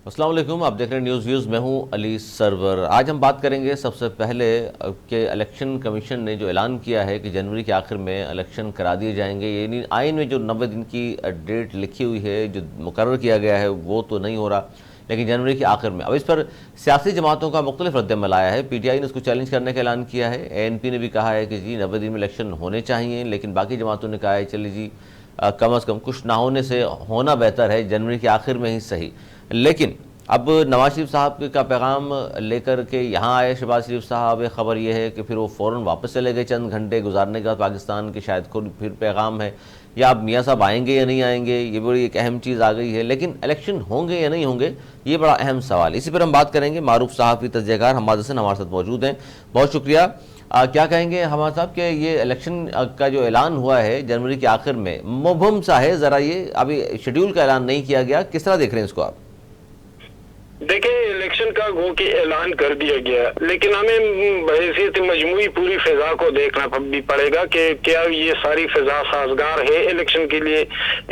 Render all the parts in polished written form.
السلام علیکم، آپ دیکھ رہے ہیں نیوز ویوز، میں ہوں علی سرور۔ آج ہم بات کریں گے سب سے پہلے کہ الیکشن کمیشن نے جو اعلان کیا ہے کہ جنوری کے آخر میں الیکشن کرا دیے جائیں گے، یعنی آئین میں جو 90 دن کی ڈیٹ لکھی ہوئی ہے، جو مقرر کیا گیا ہے وہ تو نہیں ہو رہا، لیکن جنوری کے آخر میں۔ اب اس پر سیاسی جماعتوں کا مختلف رد عمل آیا ہے۔ پی ٹی آئی نے اس کو چیلنج کرنے کا اعلان کیا ہے، اے این پی نے بھی کہا ہے کہ جی 90 دن میں الیکشن ہونے چاہیے، لیکن باقی جماعتوں نے کہا ہے چلیے جی کم از کم کچھ نہ ہونے سے ہونا بہتر ہے، جنوری کے آخر میں ہی صحیح۔ لیکن اب نواز شریف صاحب کا پیغام لے کر کے یہاں آئے شہباز شریف صاحب، خبر یہ ہے کہ پھر وہ فوراً واپس چلے گئے چند گھنٹے گزارنے کے بعد پاکستان کے، شاید کوئی پھر پیغام ہے، یا اب میاں صاحب آئیں گے یا نہیں آئیں گے، یہ بڑی ایک اہم چیز آ گئی ہے۔ لیکن الیکشن ہوں گے یا نہیں ہوں گے، یہ بڑا اہم سوال۔ اسی پر ہم بات کریں گے، معروف صحافی تجزیہ کار حماد حسن ہمارے ساتھ موجود ہیں، بہت شکریہ۔ کیا کہیں گے حماد صاحب کہ یہ الیکشن کا جو اعلان ہوا ہے جنوری کے آخر میں، مبہم سا ہے ذرا، یہ ابھی شیڈیول کا اعلان نہیں کیا گیا، کس طرح دیکھ رہے ہیں اس کو آپ؟ دیکھیں، الیکشن کا گو کہ اعلان کر دیا گیا، لیکن ہمیں بحیثیت مجموعی پوری فضا کو دیکھنا بھی پڑے گا کہ کیا یہ ساری فضا سازگار ہے الیکشن کے لیے۔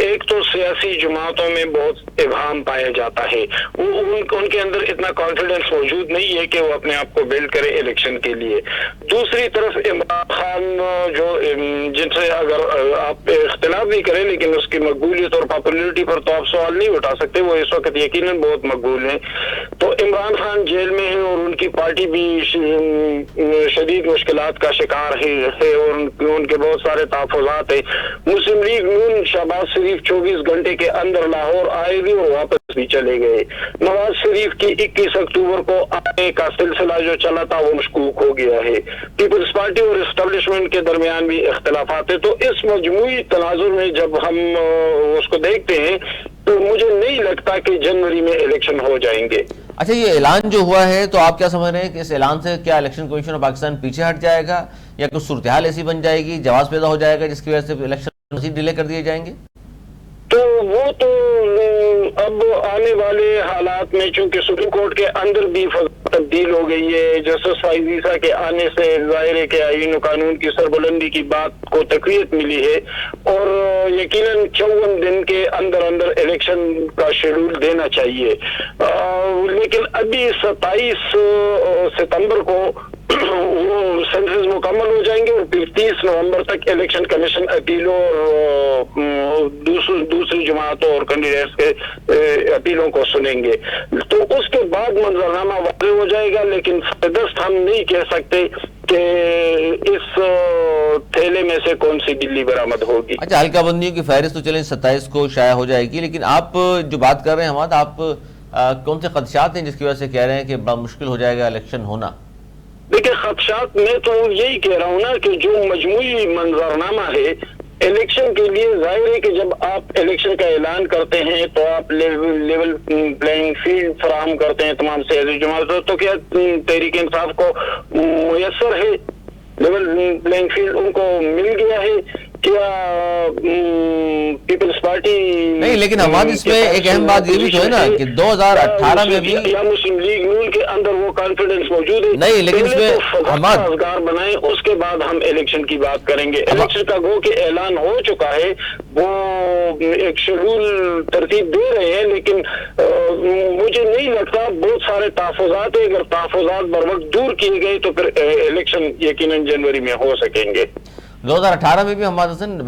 ایک تو سیاسی جماعتوں میں بہت ابہام پایا جاتا ہے، ان کے اندر اتنا کانفیڈنس موجود نہیں ہے کہ وہ اپنے آپ کو بلڈ کرے الیکشن کے لیے۔ دوسری طرف عمران خان جو جن سے اگر آپ اختلاف بھی کریں لیکن اس کی مقبولیت اور پاپولیرٹی پر تو آپ سوال نہیں اٹھا سکتے، وہ اس وقت یقیناً بہت مقبول ہیں۔ تو عمران خان جیل میں ہیں اور ان کی پارٹی بھی شدید مشکلات کا شکار ہے اور ان کے بہت سارے تحفظات ہیں۔ مسلم لیگ نون شہباز شریف 24 گھنٹے کے اندر لاہور آئے بھی اور واپس بھی چلے گئے۔ نواز شریف کی 21 اکتوبر کو آنے کا سلسلہ جو چلا تھا وہ مشکوک ہو گیا ہے۔ پیپلز پارٹی اور اسٹیبلشمنٹ کے درمیان بھی اختلافات ہیں۔ تو اس مجموعی تناظر میں جب ہم اس کو دیکھتے ہیں تو مجھے نہیں لگتا کہ جنوری میں الیکشن ہو جائیں گے۔ اچھا، یہ اعلان جو ہوا ہے تو آپ کیا سمجھ رہے ہیں کہ اس اعلان سے کیا الیکشن کمیشن آف پاکستان پیچھے ہٹ جائے گا، یا کچھ صورتحال ایسی بن جائے گی، جواز پیدا ہو جائے گا جس کی وجہ سے الیکشن مزید ڈیلے کر دیے جائیں گے؟ تو وہ تو اب آنے والے حالات میں، چونکہ سپریم کورٹ کے اندر بھی تبدیل ہو گئی ہے، جسٹس فائز عیسیٰ کے آنے سے ظاہر ہے کہ آئین و قانون کی سربلندی کی بات کو تقویت ملی ہے، اور یقیناً 54 دن کے اندر اندر الیکشن کا شیڈول دینا چاہیے۔ لیکن ابھی 27 ستمبر کو وہ سینسز مکمل ہو جائیں گے اور پھر 30 نومبر تک الیکشن کمیشن اپیلوں اور دوسری جماعتوں اور کینڈیڈیٹس کے اپیلوں کو سنیں گے، تو اس کے بعد منظرنامہ واضح ہو جائے گا۔ لیکن فردست ہم نہیں کہہ سکتے کہ اس تھیلے میں سے کون سی بلی برآمد ہوگی۔ اچھا، حلقہ بندیوں کی فہرست تو چلیں 27 کو شائع ہو جائے گی، لیکن آپ جو بات کر رہے ہیں حماد، آپ کون سے خدشات ہیں جس کی وجہ سے کہہ رہے ہیں کہ بڑا مشکل ہو جائے گا الیکشن ہونا؟ دیکھیں، خدشات میں تو یہی کہہ رہا ہوں نا کہ جو مجموعی منظرنامہ ہے الیکشن کے لیے، ظاہر ہے کہ جب آپ الیکشن کا اعلان کرتے ہیں تو آپ لیول پلینگ فیلڈ فراہم کرتے ہیں تمام سیاسی جماعتوں، تو کیا تحریک انصاف کو میسر ہے؟ لیول پلینگ فیلڈ ان کو مل گیا ہے؟ کیا پیپلز پارٹی نہیں، لیکن ہمارے اس میں ایک اہم بات یہ بھی تو ہے نا کہ 2018 میں بھی یا مسلم لیگ نون کے اندر وہ کانفیڈنس موجود ہے؟ نہیں، لیکن اس میں سازگار بنائیں، اس کے بعد ہم الیکشن کی بات کریں گے۔ الیکشن کا گو کہ اعلان ہو چکا ہے، وہ ایک شیڈول ترتیب دے رہے ہیں، لیکن مجھے نہیں لگتا، بہت سارے تحفظات ہیں، اگر تحفظات بر وقت دور کیے گئے تو پھر الیکشن یقیناً جنوری میں ہو سکیں گے۔ 2018 میں بھی حماد حسن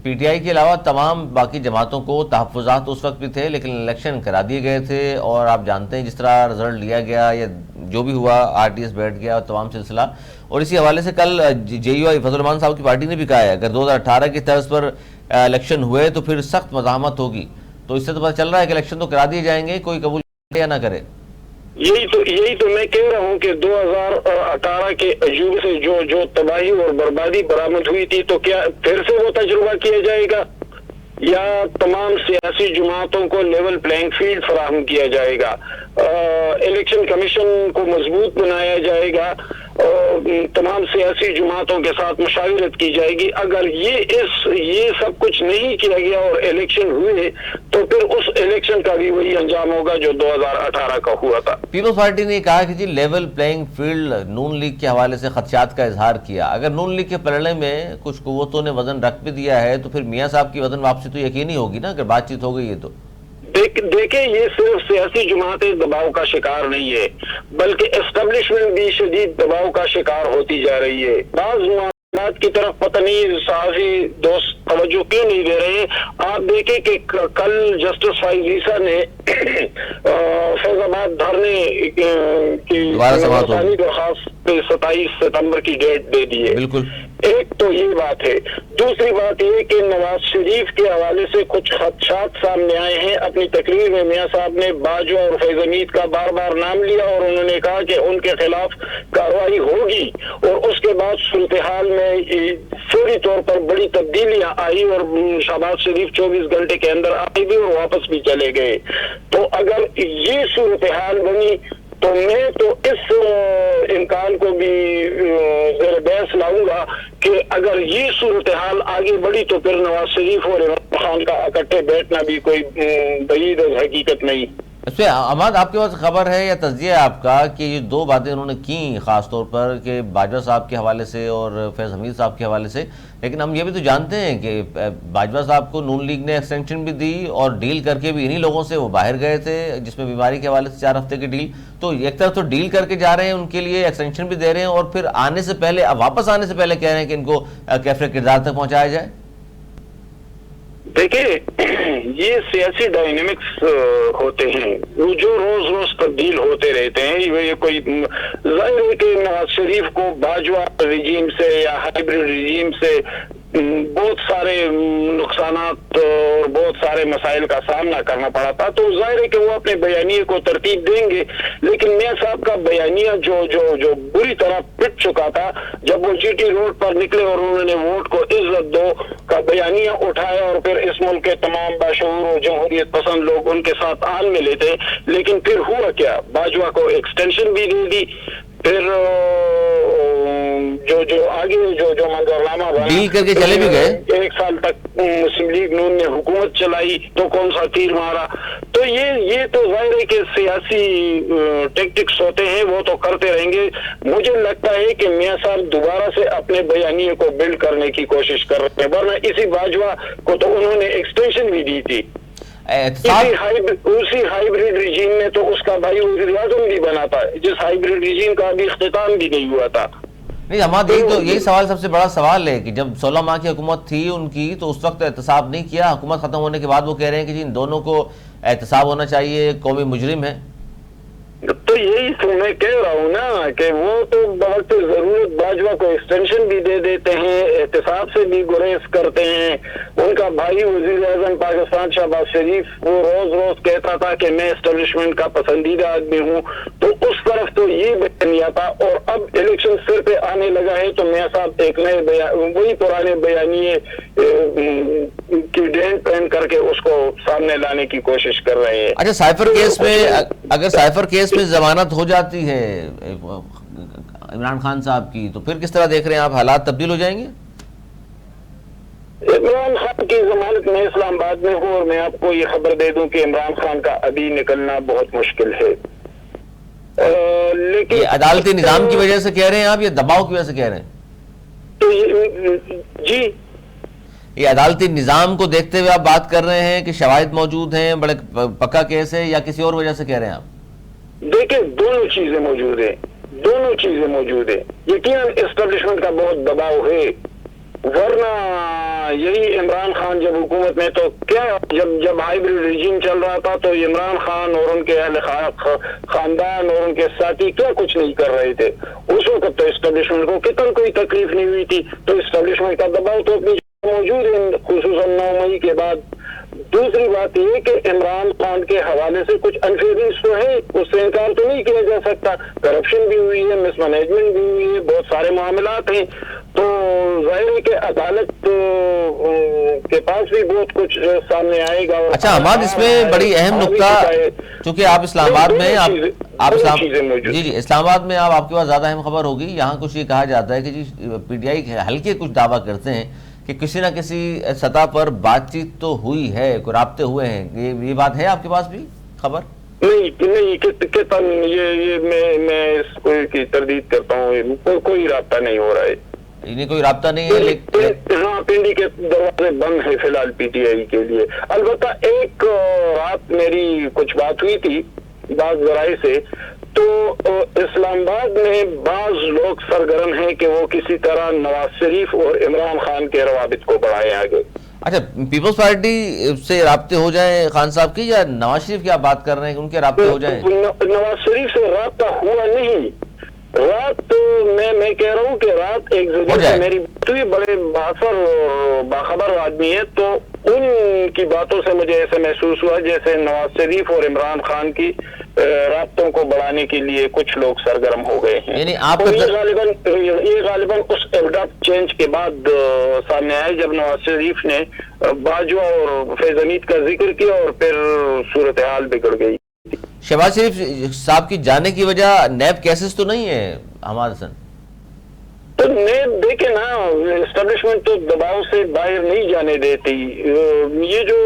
پی ٹی آئی کے علاوہ تمام باقی جماعتوں کو تحفظات اس وقت بھی تھے، لیکن الیکشن کرا دیے گئے تھے، اور آپ جانتے ہیں جس طرح رزلٹ لیا گیا یا جو بھی ہوا، آر ٹی ایس بیٹھ گیا اور تمام سلسلہ۔ اور اسی حوالے سے کل جے یو آئی فضل الرحمان صاحب کی پارٹی نے بھی کہا ہے اگر 2018 کی طرز پر الیکشن ہوئے تو پھر سخت مزاحمت ہوگی، تو اس سے تو پتہ چل رہا ہے کہ الیکشن تو کرا دیے جائیں گے، کوئی قبول کرے یا نہ کرے۔ یہی تو میں کہہ رہا ہوں کہ 2018 کے عجوبے سے جو تباہی اور بربادی برآمد ہوئی تھی، تو کیا پھر سے وہ تجربہ کیا جائے گا، یا تمام سیاسی جماعتوں کو لیول پلینگ فیلڈ فراہم کیا جائے گا، الیکشن کمیشن کو مضبوط بنایا جائے گا، تمام سیاسی جماعتوں کے ساتھ مشاورت کی جائے گی؟ اگر یہ سب کچھ نہیں کیا گیا اور الیکشن ہوئے تو پھر اس الیکشن کا بھی وہی انجام ہوگا جو 2018 کا ہوا تھا۔ پیپلز پارٹی نے کہا کہ جی لیول پلینگ فیلڈ نون لیگ کے حوالے سے خدشات کا اظہار کیا، اگر نون لیگ کے پلڑے میں کچھ قوتوں نے وزن رکھ بھی دیا ہے تو پھر میاں صاحب کی وزن واپسی تو یقینی ہوگی نا، اگر بات چیت ہو گئی ہے تو۔ دیکھیں یہ صرف سیاسی جماعتیں دباؤ کا شکار نہیں ہے، بلکہ اسٹیبلشمنٹ بھی شدید دباؤ کا شکار ہوتی جا رہی ہے۔ بعض معاملات کی طرف پتہ نہیں صحافی دوست توجہ کیوں نہیں دے رہے ہیں۔ آپ دیکھیں کہ کل جسٹس فائز عیسیٰ نے فیض آباد دھرنے کی درخواست 27 ستمبر کی ڈیٹ دے دی ہے۔ بالکل، ایک تو یہ بات ہے، دوسری بات یہ کہ نواز شریف کے حوالے سے کچھ خدشات سامنے آئے ہیں۔ اپنی تقریر میں میاں صاحب نے باجوہ اور فیض حمید کا بار بار نام لیا اور انہوں نے کہا کہ ان کے خلاف کارروائی ہوگی، اور اس کے بعد صورتحال میں فوری طور پر بڑی تبدیلیاں آئی اور شہباز شریف 24 گھنٹے کے اندر آئے بھی اور واپس بھی چلے گئے۔ تو اگر یہ صورتحال بنی تو میں تو اس امکان کو بھی زیر بحث لاؤں گا کہ اگر یہ صورتحال آگے بڑھی تو پھر نواز شریف اور عمران خان کا اکٹھے بیٹھنا بھی کوئی بعید حقیقت نہیں۔ اس پہ احمد آپ کے پاس خبر ہے یا تجزیہ ہے آپ کا کہ یہ دو باتیں انہوں نے کی خاص طور پر کہ باجوہ صاحب کے حوالے سے اور فیض حمید صاحب کے حوالے سے، لیکن ہم یہ بھی تو جانتے ہیں کہ باجوہ صاحب کو نون لیگ نے ایکسٹینشن بھی دی اور ڈیل کر کے بھی انہی لوگوں سے وہ باہر گئے تھے جس میں بیماری کے حوالے سے 4 ہفتے کی ڈیل، تو ایک طرف تو ڈیل کر کے جا رہے ہیں ان کے لیے ایکسٹینشن بھی دے رہے ہیں اور پھر آنے سے پہلے واپس آنے سے پہلے کہہ رہے ہیں کہ ان کو کیفر کردار تک پہنچایا جائے۔ دیکھیں یہ سیاسی ڈائنامکس ہوتے ہیں جو روز روز تبدیل ہوتے رہتے ہیں۔ یہ کوئی ظاہر ہے کہ نواز شریف کو باجوہ رجیم سے یا ہائیبریڈ رجیم سے بہت سارے نقصانات اور بہت سارے مسائل کا سامنا کرنا پڑا تھا، تو ظاہر ہے کہ وہ اپنے بیانیے کو ترتیب دیں گے، لیکن میاں صاحب کا بیانیہ جو بری طرح پٹ چکا تھا جب وہ جی ٹی روڈ پر نکلے اور انہوں نے ووٹ کو عزت دو کا بیانیہ اٹھایا اور پھر اس ملک کے تمام باشعور اور جمہوریت پسند لوگ ان کے ساتھ آن ملے تھے، لیکن پھر ہوا کیا؟ باجوہ کو ایکسٹینشن بھی دے دی، پھر جو آگے جو منظرنامہ بنا ڈیل کر کے چلے بھی گئے، 1 سال تک مسلم لیگ نون نے حکومت چلائی تو کون سا تیر مارا۔ تو یہ تو ظاہر ہے کہ سیاسی ٹیکٹکس ہوتے ہیں، وہ تو کرتے رہیں گے۔ مجھے لگتا ہے کہ میاں صاحب دوبارہ سے اپنے بیانیے کو بلڈ کرنے کی کوشش کر رہے ہیں، ورنہ اسی باجوہ کو تو انہوں نے ایکسٹینشن بھی دی تھی۔ اسی ہائیبریڈ رجیم میں تو اس کا بھائی وزیر اعظم بھی بنا تھا، جس ہائیبریڈ رجیم کا ابھی اختتام بھی نہیں ہوا تھا۔ نہیں ہمارا یہی سوال سب سے بڑا سوال ہے کہ جب 16 ماہ کی حکومت تھی ان کی تو اس وقت احتساب نہیں کیا، حکومت ختم ہونے کے بعد وہ کہہ رہے ہیں کہ جی ان دونوں کو احتساب ہونا چاہیے، قومی مجرم ہے۔ تو یہی تو میں کہہ رہا ہوں نا کہ وہ تو بوقت ضرورت باجوہ کو ایکسٹینشن بھی دے دیتے ہیں، احتساب سے بھی گریز کرتے ہیں۔ ان کا بھائی وزیر اعظم پاکستان شہباز شریف وہ روز روز کہتا تھا کہ میں اسٹیبلشمنٹ کا پسندیدہ آدمی ہوں، تو اس طرف تو یہ بیانیہ تھا، اور اب الیکشن سر پہ آنے لگا ہے تو میاں صاحب ایک نئے وہی پرانے بیانیے کی ڈینٹ پہن کر کے اس کو سامنے لانے کی کوشش کر رہے ہیں۔ اچھا سائفر کیس میں اگر سائفر کیس میں ضمانت ہو جاتی ہے عمران خان صاحب کی تو پھر کس طرح دیکھ رہے ہیں آپ، حالات تبدیل ہو جائیں گے؟ عمران خان کی ضمانت میں اسلام آباد میں ہوں، اور میں آپ کو یہ خبر دے دوں کہ عمران خان کا ابھی نکلنا بہت مشکل ہے۔ لیکن یہ عدالتی نظام کی وجہ سے کہہ رہے ہیں آپ یا دباؤ کی وجہ سے کہہ رہے ہیں؟ تو جی یہ عدالتی نظام کو دیکھتے ہوئے آپ بات کر رہے ہیں کہ شواہد موجود ہیں، بڑے پکا کیس ہے، یا کسی اور وجہ سے کہہ رہے ہیں آپ؟ دیکھیں دونوں چیزیں موجود ہیں، دونوں چیزیں موجود ہیں۔ یقیناً اسٹیبلشمنٹ کا بہت دباؤ ہے، ورنہ یہی عمران خان جب حکومت میں تو کیا جب ہائیبریڈ رجیم چل رہا تھا تو عمران خان اور ان کے اہل خاندان اور ان کے ساتھی کیا کچھ نہیں کر رہے تھے۔ اس وقت تو اسٹیبلشمنٹ کو کتنا کوئی تکلیف نہیں ہوئی تھی، تو اسٹیبلشمنٹ کا دباؤ تو اپنی موجود ہے خصوصاً 9 مئی کے بعد۔ دوسری بات یہ کہ عمران خان کے حوالے سے کچھ انفیئرنس تو ہے، اس سے انکار تو نہیں کیا جا سکتا، کرپشن بھی ہوئی ہے، مس مینجمنٹ بھی ہوئی ہے، بہت سارے معاملات ہیں، تو ظاہر ہے کہ عدالت کے پاس بھی بہت کچھ سامنے آئے گا۔ اچھا حماد اس میں بڑی اہم نقطہ، چونکہ آپ اسلام آباد میں جی اسلام آباد میں آپ کے پاس زیادہ اہم خبر ہوگی، یہاں کچھ یہ کہا جاتا ہے کہ جی پی ٹی آئی ہلکے کچھ دعویٰ کرتے ہیں کہ کسی نہ کسی سطح پر بات چیت تو ہوئی ہے، کوئی رابطے ہوئے ہیں، یہ بات ہے آپ کے پاس بھی خبر؟ نہیں، یہ میں اس کو کی تردید کرتا ہوں، کوئی رابطہ نہیں ہو رہا ہے۔ یعنی کوئی رابطہ نہیں ہے لیکن ہاں پنڈی کے دروازے بند ہیں فی الحال پی ٹی آئی کے لیے. البتہ ایک رات میری کچھ بات ہوئی تھی بعض ذرائع سے، تو اسلام آباد میں بعض لوگ سرگرم ہیں کہ وہ کسی طرح نواز شریف اور عمران خان کے روابط کو بڑھائیں آگے. اچھا، پیپلز پارٹی سے رابطے ہو جائیں خان صاحب کی، یا نواز شریف کی آپ بات کر رہے ہیں کہ ان کے رابطے ہو جائیں؟ نواز شریف سے رابطہ ہوا نہیں، رات تو میں کہہ رہا ہوں کہ رات ایک جگہ سے میری بات ہوئی، بڑے باثر اور باخبر آدمی ہے، تو ان کی باتوں سے مجھے ایسا محسوس ہوا جیسے نواز شریف اور عمران خان کی رابطوں کو بڑھانے کے لیے کچھ لوگ سرگرم ہو گئے ہیں. یعنی آپ یہ غالباً اس ایڈاپٹ چینج کے بعد سامنے آئے جب نواز شریف نے باجوہ اور فیض حمید کا ذکر کیا اور پھر صورتحال بگڑ گئی. شہباز شریف صاحب کی جانے کی وجہ نیب کیسز تو نہیں ہے حماد حسن؟ تو نیب دیکھیں نا، اسٹیبلشمنٹ تو دباؤ سے باہر نہیں جانے دیتی. یہ جو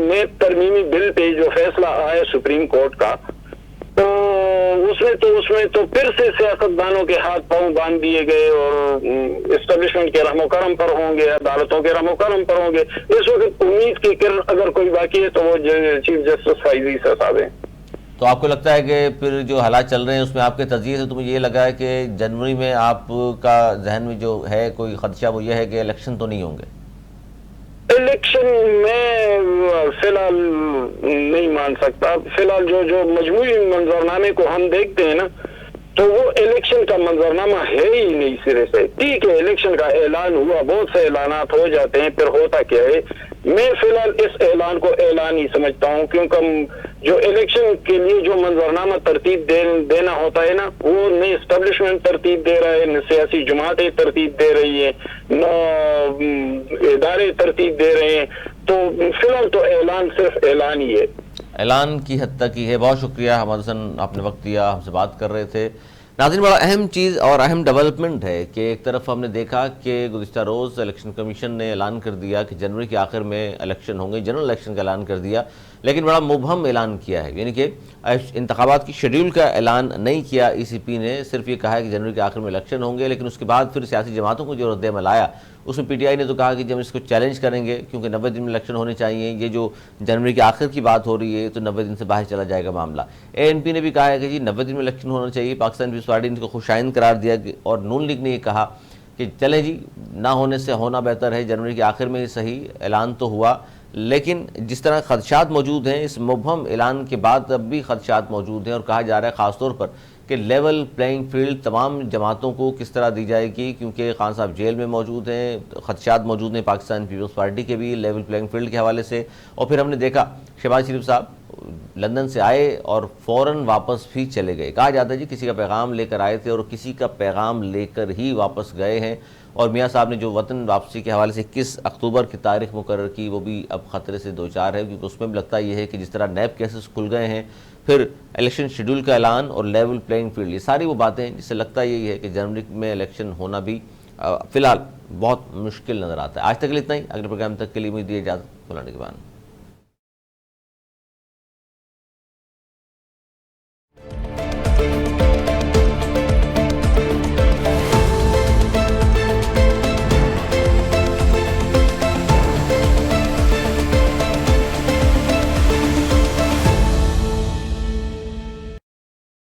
نیب ترمیمی بل پہ جو فیصلہ آیا سپریم کورٹ کا، تو اس میں تو پھر سے سیاستدانوں کے ہاتھ پاؤں باندھ دیے گئے اور اسٹیبلشمنٹ کے رحم و کرم پر ہوں گے، عدالتوں کے رحم و کرم پر ہوں گے. اس وقت امید کی کرن اگر کوئی باقی ہے تو وہ چیف جسٹس فائزی صاحب ہیں. تو آپ کو لگتا ہے کہ پھر جو حالات چل رہے ہیں اس میں آپ کے تجزیے سے تمہیں یہ لگا ہے کہ جنوری میں آپ کا ذہن میں جو ہے کوئی خدشہ وہ یہ ہے کہ الیکشن تو نہیں ہوں گے؟ الیکشن میں فی الحال نہیں مان سکتا. فی الحال جو مجموعی منظرنامے کو ہم دیکھتے ہیں نا، تو وہ الیکشن کا منظرنامہ ہے ہی نہیں سرے سے. ٹھیک ہے الیکشن کا اعلان ہوا، بہت سے اعلانات ہو جاتے ہیں، پھر ہوتا کیا ہے؟ میں فی الحال اس اعلان کو اعلان ہی سمجھتا ہوں، کیونکہ جو الیکشن کے لیے جو منظرنامہ ترتیب دینا ہوتا ہے نا، وہ نہ اسٹیبلشمنٹ ترتیب دے رہا ہے، نہ سیاسی جماعتیں ترتیب دے رہی ہیں، نہ ادارے ترتیب دے رہے ہیں. تو فی الحال تو اعلان صرف اعلان ہی ہے، اعلان کی حد تک ہی ہے. بہت شکریہ حماد حسن، آپ نے وقت دیا، ہم سے بات کر رہے تھے. ناظرین، بڑا اہم چیز اور اہم ڈیولپمنٹ ہے کہ ایک طرف ہم نے دیکھا کہ گزشتہ روز الیکشن کمیشن نے اعلان کر دیا کہ جنوری کے آخر میں الیکشن ہوں گے، جنرل الیکشن کا اعلان کر دیا، لیکن بڑا مبہم اعلان کیا ہے. یعنی کہ انتخابات کی شیڈیول کا اعلان نہیں کیا ای سی پی نے، صرف یہ کہا ہے کہ جنوری کے آخر میں الیکشن ہوں گے. لیکن اس کے بعد پھر سیاسی جماعتوں کو جو رد عمل آیا اس میں پی ٹی آئی نے تو کہا کہ جب اس کو چیلنج کریں گے، کیونکہ 90 دن میں الیکشن ہونے چاہیے، یہ جو جنوری کے آخر کی بات ہو رہی ہے تو 90 دن سے باہر چلا جائے گا معاملہ. اے این پی نے بھی کہا ہے کہ جی 90 دن میں الیکشن ہونا چاہیے. پاکستان پیپلز پارٹی نے کو خوشائند قرار دیا، اور نون لیگ نے یہ کہا کہ چلیں جی نہ ہونے سے ہونا بہتر ہے، جنوری کے آخر میں ہی صحیح، اعلان تو ہوا. لیکن جس طرح خدشات موجود ہیں اس مبہم اعلان کے بعد، اب بھی خدشات موجود ہیں، اور کہا جا رہا ہے خاص طور پر کہ لیول پلینگ فیلڈ تمام جماعتوں کو کس طرح دی جائے گی، کیونکہ خان صاحب جیل میں موجود ہیں، خدشات موجود ہیں پاکستان پیپلز پارٹی کے بھی لیول پلینگ فیلڈ کے حوالے سے. اور پھر ہم نے دیکھا شہباز شریف صاحب لندن سے آئے اور فوراً واپس بھی چلے گئے. کہا جاتا ہے جی کسی کا پیغام لے کر آئے تھے اور کسی کا پیغام لے کر ہی واپس گئے ہیں. اور میاں صاحب نے جو وطن واپسی کے حوالے سے 21 اکتوبر کی تاریخ مقرر کی، وہ بھی اب خطرے سے دوچار ہے، کیونکہ اس میں بھی لگتا یہ ہے کہ جس طرح نیب کیسز کھل گئے ہیں، پھر الیکشن شیڈول کا اعلان اور لیول پلینگ فیلڈ، یہ ساری وہ باتیں ہیں جس سے لگتا یہی ہے کہ جنوری میں الیکشن ہونا بھی فی الحال بہت مشکل نظر آتا ہے. آج تک کے لیے اتنا ہی. اگلے پروگرام تک کے لیے مجھے اجازت، بلانے کے بعد.